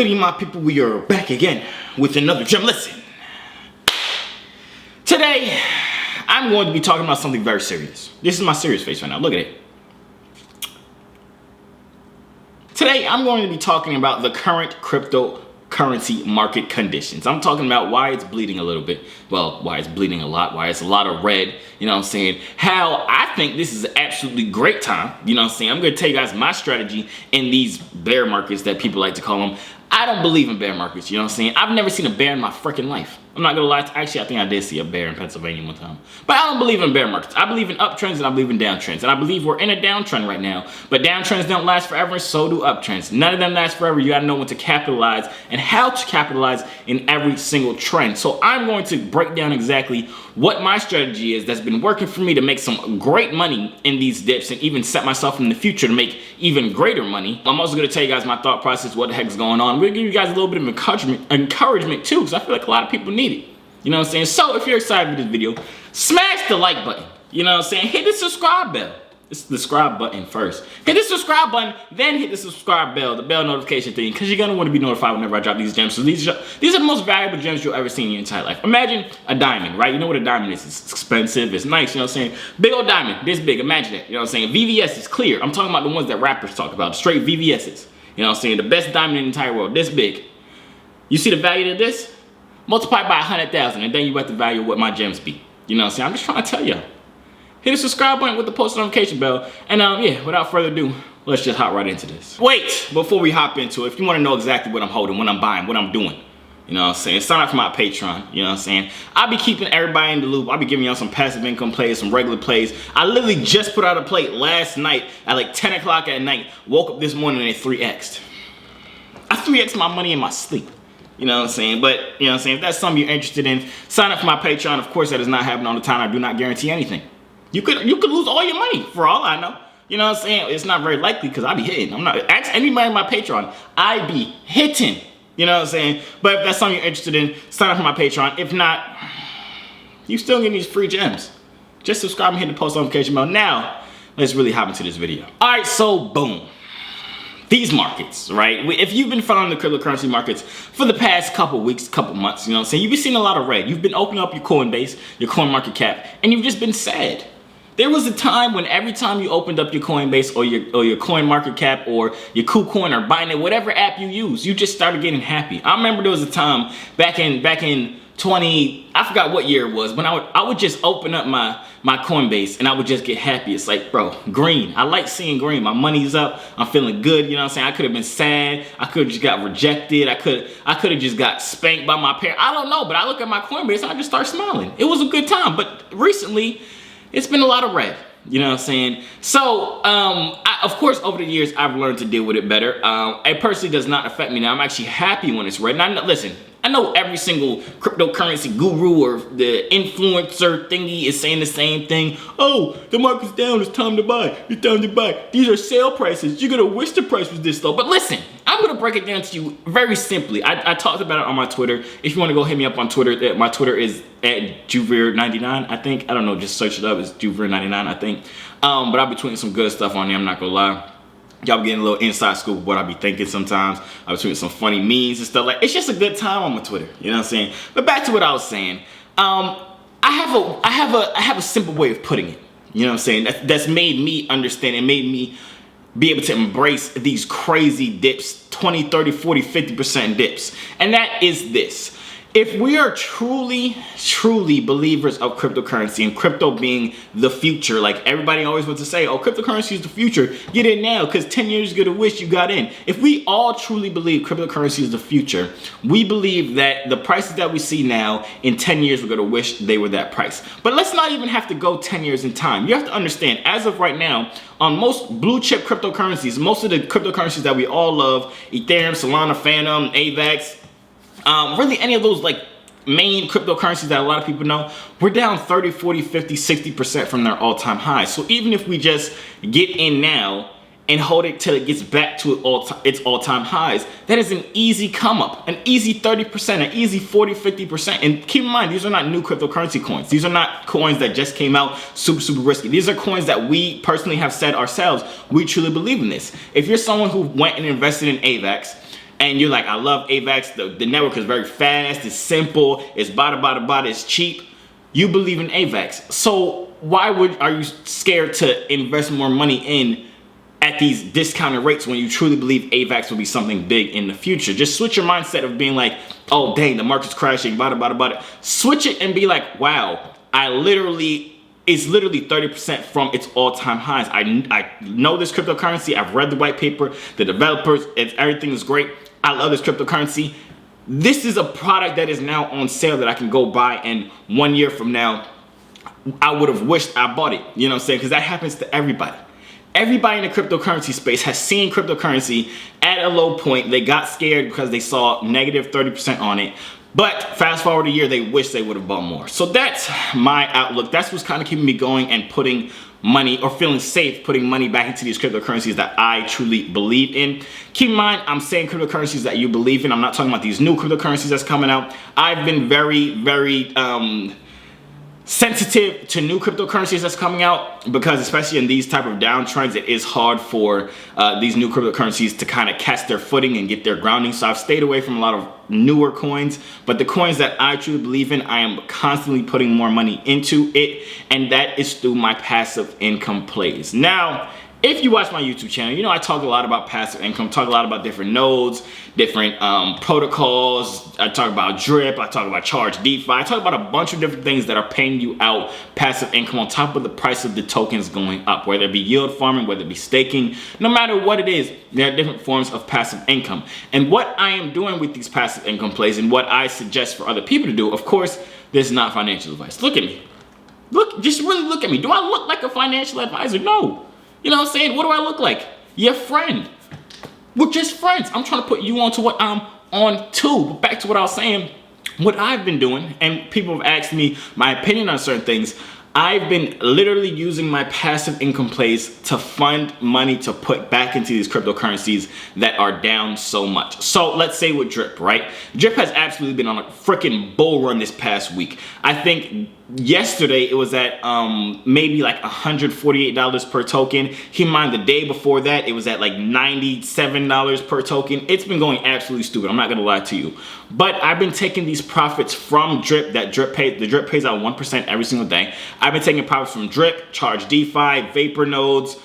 goody, my people? We are back again with another gem. Listen, today I'm going to be talking about something very serious. This is my serious face right now. Look at it. Today I'm going to be talking about the current cryptocurrency market conditions. I'm talking about why it's bleeding a little bit. Well, why it's bleeding a lot, why it's a lot of red, you know what I'm saying? How I think this is an absolutely great time, you know what I'm saying? I'm going to tell you guys my strategy in these bear markets that people like to call them. I don't believe in bear markets, you know what I'm saying? I've never seen a bear in my freaking life. I'm not gonna lie, actually I think I did see a bear in Pennsylvania one time. But I don't believe in bear markets. I believe in uptrends and I believe in downtrends. And I believe we're in a downtrend right now. But downtrends don't last forever, so do uptrends. None of them last forever. You gotta know when to capitalize and how to capitalize in every single trend. So I'm going to break down exactly what my strategy is that's been working for me to make some great money in these dips and even set myself in the future to make even greater money. I'm also gonna tell you guys my thought process, what the heck is going on. I'm gonna give you guys a little bit of encouragement too, because I feel like a lot of people need it. You know what I'm saying? So if you're excited for this video, smash the like button. You know what I'm saying? Hit the subscribe bell. It's the subscribe button first. Hit the subscribe button, then hit the subscribe bell, the bell notification thing, because you're gonna want to be notified whenever I drop these gems. So these are the most valuable gems you'll ever see in your entire life. Imagine a diamond, right? You know what a diamond is? It's expensive, it's nice, you know what I'm saying? Big old diamond, this big, imagine it. You know what I'm saying? VVS is clear. I'm talking about the ones that rappers talk about, straight VVS's. You know what I'm saying? The best diamond in the entire world, this big. You see the value of this? Multiply by 100,000 and then you get the value of what my gems be. You know what I'm saying? I'm just trying to tell y'all. Hit the subscribe button with the post notification bell. And yeah, without further ado, let's just hop right into this. Wait, before we hop into it, if you want to know exactly what I'm holding, what I'm buying, what I'm doing, you know what I'm saying? Sign up for my Patreon, you know what I'm saying? I'll be keeping everybody in the loop. I'll be giving y'all some passive income plays, some regular plays. I literally just put out a play last night at like 10 o'clock at night. Woke up this morning and it 3x'd. I 3x'd my money in my sleep. You know what I'm saying? But, you know what I'm saying? If that's something you're interested in, sign up for my Patreon. Of course, that does not happen all the time. I do not guarantee anything. You could lose all your money for all I know. You know what I'm saying? It's not very likely because I be hitting. I'm not, ask anybody on my Patreon. I be hitting. You know what I'm saying? But if that's something you're interested in, sign up for my Patreon. If not, you still get these free gems. Just subscribe and hit the post notification bell. Now, let's really hop into this video. All right, so boom. These markets, right? If you've been following the cryptocurrency markets for the past couple weeks, couple months, you know what I'm saying? You've been seeing a lot of red. You've been opening up your Coinbase, your coin market cap, and you've just been sad. There was a time when every time you opened up your Coinbase or your coin market cap or your KuCoin or Binance, whatever app you use, you just started getting happy. I remember there was a time back in 20, I forgot what year it was, when I would just open up my Coinbase and I would just get happy. It's like, bro, green. I like seeing green. My money's up. I'm feeling good. You know what I'm saying? I could have been sad. I could have just got rejected. I could have just got spanked by my parents. I don't know, but I look at my Coinbase and I just start smiling. It was a good time, but recently it's been a lot of red. You know what I'm saying? So, of course, over the years, I've learned to deal with it better. It personally does not affect me now. I'm actually happy when it's red. And listen, I know every single cryptocurrency guru or the influencer thingy is saying the same thing. Oh, the market's down, it's time to buy, it's time to buy. These are sale prices, you're gonna wish the price was this low. But listen, I'm gonna break it down to you very simply. I talked about it on my Twitter. If you wanna go hit me up on Twitter, my Twitter is at Joovier99, I think. I don't know, just search it up, it's Joovier99, I think. But I'll be tweeting some good stuff on there, I'm not gonna lie. Y'all be getting a little inside scoop of what I be thinking sometimes. I was tweeting some funny memes and stuff like. It's just a good time on my Twitter. You know what I'm saying? But back to what I was saying. I have a simple way of putting it. You know what I'm saying? That's made me understand and made me be able to embrace these crazy dips, 20, 30, 40, 50% dips. And that is this. If we are truly believers of cryptocurrency and crypto being the future, like everybody always wants to say, oh, cryptocurrency is the future, get in now because 10 years ago to wish you got in. If we all truly believe cryptocurrency is the future, we believe that the prices that we see now, in 10 years, we're going to wish they were that price. But let's not even have to go 10 years in time. You have to understand, as of right now, on most blue chip cryptocurrencies, most of the cryptocurrencies that we all love, Ethereum, Solana, Phantom, AVAX, really any of those like main cryptocurrencies that a lot of people know, we're down 30, 40, 50, 60% from their all-time highs. So even if we just get in now and hold it till it gets back to its all-time highs, that is an easy come up, an easy 30%, an easy 40, 50%. And keep in mind, these are not new cryptocurrency coins. These are not coins that just came out super risky. These are coins that we personally have said ourselves, we truly believe in this. If you're someone who went and invested in AVAX, and you're like, I love AVAX, the network is very fast, it's simple, it's bada, it's cheap. You believe in AVAX. So why are you scared to invest more money in at these discounted rates when you truly believe AVAX will be something big in the future? Just switch your mindset of being like, oh dang, the market's crashing, bada. Switch it and be like, wow, it's literally 30% from its all-time highs. I know this cryptocurrency. I've read the white paper, the developers, everything is great. I love this cryptocurrency. This is a product that is now on sale that I can go buy, and 1 year from now, I would have wished I bought it. You know what I'm saying? Because that happens to everybody. Everybody in the cryptocurrency space has seen cryptocurrency at a low point. They got scared because they saw negative 30% on it. But fast forward a year, they wish they would have bought more. So that's my outlook. That's what's kind of keeping me going and putting money, or feeling safe putting money back into these cryptocurrencies that I truly believe in. Keep in mind, I'm saying cryptocurrencies that you believe in. I'm not talking about these new cryptocurrencies that's coming out. I've been very sensitive to new cryptocurrencies that's coming out, because especially in these type of downtrends, it is hard for these new cryptocurrencies to kind of catch their footing and get their grounding. So I've stayed away from a lot of newer coins, but the coins that I truly believe in, I am constantly putting more money into it, and that is through my passive income plays. Now, if you watch my YouTube channel, you know I talk a lot about passive income, talk a lot about different nodes, different protocols. I talk about drip, I talk about charge DeFi, I talk about a bunch of different things that are paying you out passive income on top of the price of the tokens going up, whether it be yield farming, whether it be staking. No matter what it is, there are different forms of passive income. And what I am doing with these passive income plays, and what I suggest for other people to do, of course, this is not financial advice. Look at me. Just really look at me. Do I look like a financial advisor? No. You know what I'm saying? What do I look like? Your friend. We're just friends. I'm trying to put you on to what I'm on to. But back to what I was saying, what I've been doing, and people have asked me my opinion on certain things, I've been literally using my passive income plays to fund money to put back into these cryptocurrencies that are down so much. So let's say with Drip, right? Drip has absolutely been on a freaking bull run this past week. I think yesterday it was at maybe like $148 per token. Keep in mind, the day before that it was at like $97 per token. It's been going absolutely stupid, I'm not gonna lie to you. But I've been taking these profits from Drip, the Drip pays out 1% every single day. I've been taking profits from Drip, Charge DeFi, Vapor nodes.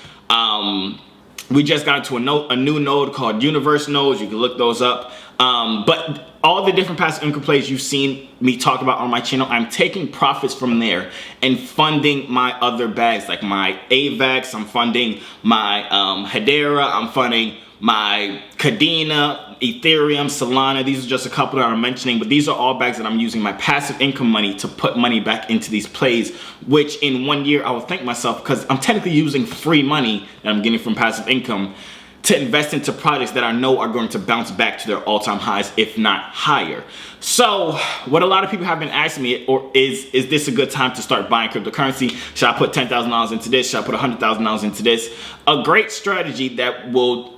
We just got into a new node called Universe nodes. You can look those up. But all the different passive income plays you've seen me talk about on my channel, I'm taking profits from there and funding my other bags, like my AVAX, I'm funding my Hedera, I'm funding my Cadena, Ethereum, Solana. These are just a couple that I'm mentioning, but these are all bags that I'm using my passive income money to put money back into these plays, which in 1 year I will thank myself, because I'm technically using free money that I'm getting from passive income to invest into projects that I know are going to bounce back to their all-time highs, if not higher. So what a lot of people have been asking me is this a good time to start buying cryptocurrency? Should I put $10,000 into this? Should I put $100,000 into this? A great strategy that will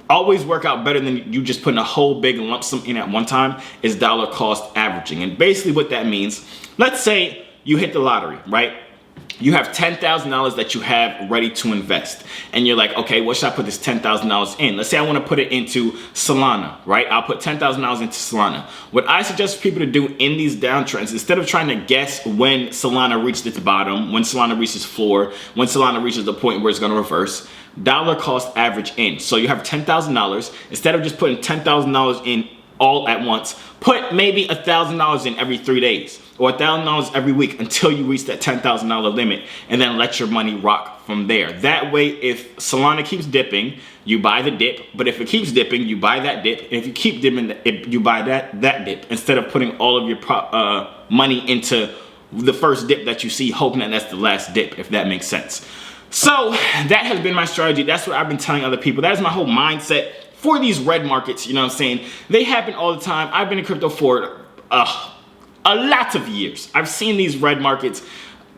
always work out better than you just putting a whole big lump sum in at one time is dollar cost averaging. And basically what that means, let's say you hit the lottery, right? You have $10,000 that you have ready to invest, and you're like, okay, what should I put this $10,000 in? Let's say I want to put it into Solana, right? I'll put $10,000 into Solana. What I suggest for people to do in these downtrends, instead of trying to guess when Solana reached its bottom, when Solana reaches floor, when Solana reaches the point where it's going to reverse, dollar cost average in. So you have $10,000. Instead of just putting $10,000 in all at once, put maybe $1,000 in every 3 days, or $1,000 every week until you reach that $10,000 limit, and then let your money rock from there. That way, if Solana keeps dipping, you buy the dip, but if it keeps dipping, you buy that dip, and if you keep dipping, you buy that dip, instead of putting all of your money into the first dip that you see, hoping that that's the last dip, if that makes sense. So that has been my strategy. That's what I've been telling other people. That is my whole mindset for these red markets. You know what I'm saying? They happen all the time. I've been in crypto for a lot of years. I've seen these red markets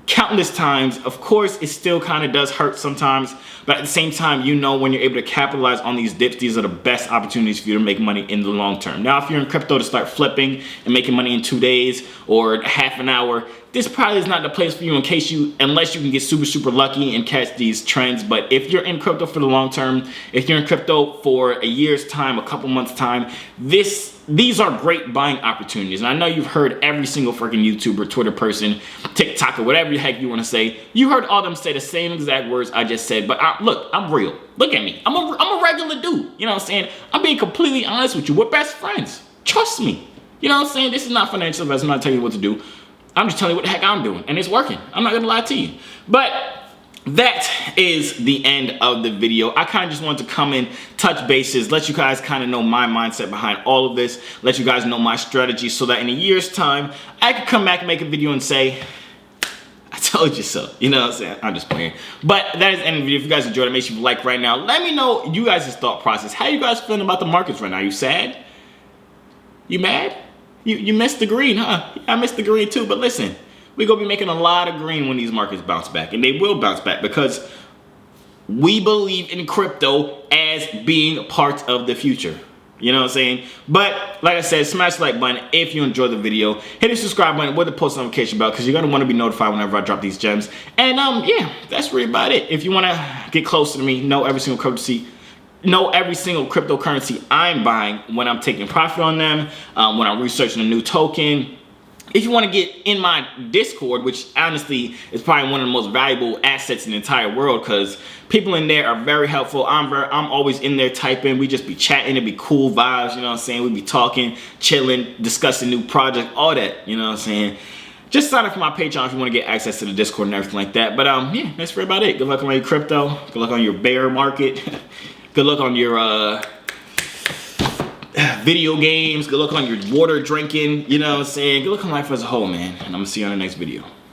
countless times. Of course, it still kind of does hurt sometimes, but at the same time, you know, when you're able to capitalize on these dips, these are the best opportunities for you to make money in the long term. Now, if you're in crypto to start flipping and making money in 2 days or half an hour, this probably is not the place for you unless you can get super lucky and catch these trends. But if you're in crypto for the long term, if you're in crypto for a year's time, a couple months time, these are great buying opportunities. And I know you've heard every single freaking YouTuber, Twitter person, TikTok, or whatever the heck you want to say. You heard all them say the same exact words I just said. But look, I'm real. Look at me. I'm a regular dude. You know what I'm saying? I'm being completely honest with you. We're best friends. Trust me. You know what I'm saying? This is not financial advice. I'm not telling you what to do. I'm just telling you what the heck I'm doing. And it's working. I'm not going to lie to you. But that is the end of the video. I kind of just wanted to come in, touch bases, let you guys kind of know my mindset behind all of this, let you guys know my strategy so that in a year's time, I could come back and make a video and say, I told you so. You know what I'm saying? I'm just playing. But that is the end of the video. If you guys enjoyed it, make sure you like right now. Let me know you guys' thought process. How you guys feeling about the markets right now? You sad? You mad? You missed the green, huh? I missed the green too, but listen, we're going to be making a lot of green when these markets bounce back, and they will bounce back because we believe in crypto as being part of the future. You know what I'm saying? But like I said, smash the like button if you enjoyed the video. Hit the subscribe button with the post notification bell because you're going to want to be notified whenever I drop these gems. And yeah, that's really about it. If you want to get closer to me, know every single cryptocurrency I'm buying, when I'm taking profit on them, when I'm researching a new token. If you want to get in my Discord, which honestly is probably one of the most valuable assets in the entire world because people in there are very helpful. I'm always in there typing. We just be chatting. It'd be cool vibes, you know what I'm saying? We be talking, chilling, discussing new projects, all that, you know what I'm saying? Just sign up for my Patreon if you want to get access to the Discord and everything like that. But yeah, that's really about it. Good luck on your crypto. Good luck on your bear market. Good luck on your video games. Good luck on your water drinking. You know what I'm saying? Good luck on life as a whole, man. And I'm going to see you on the next video.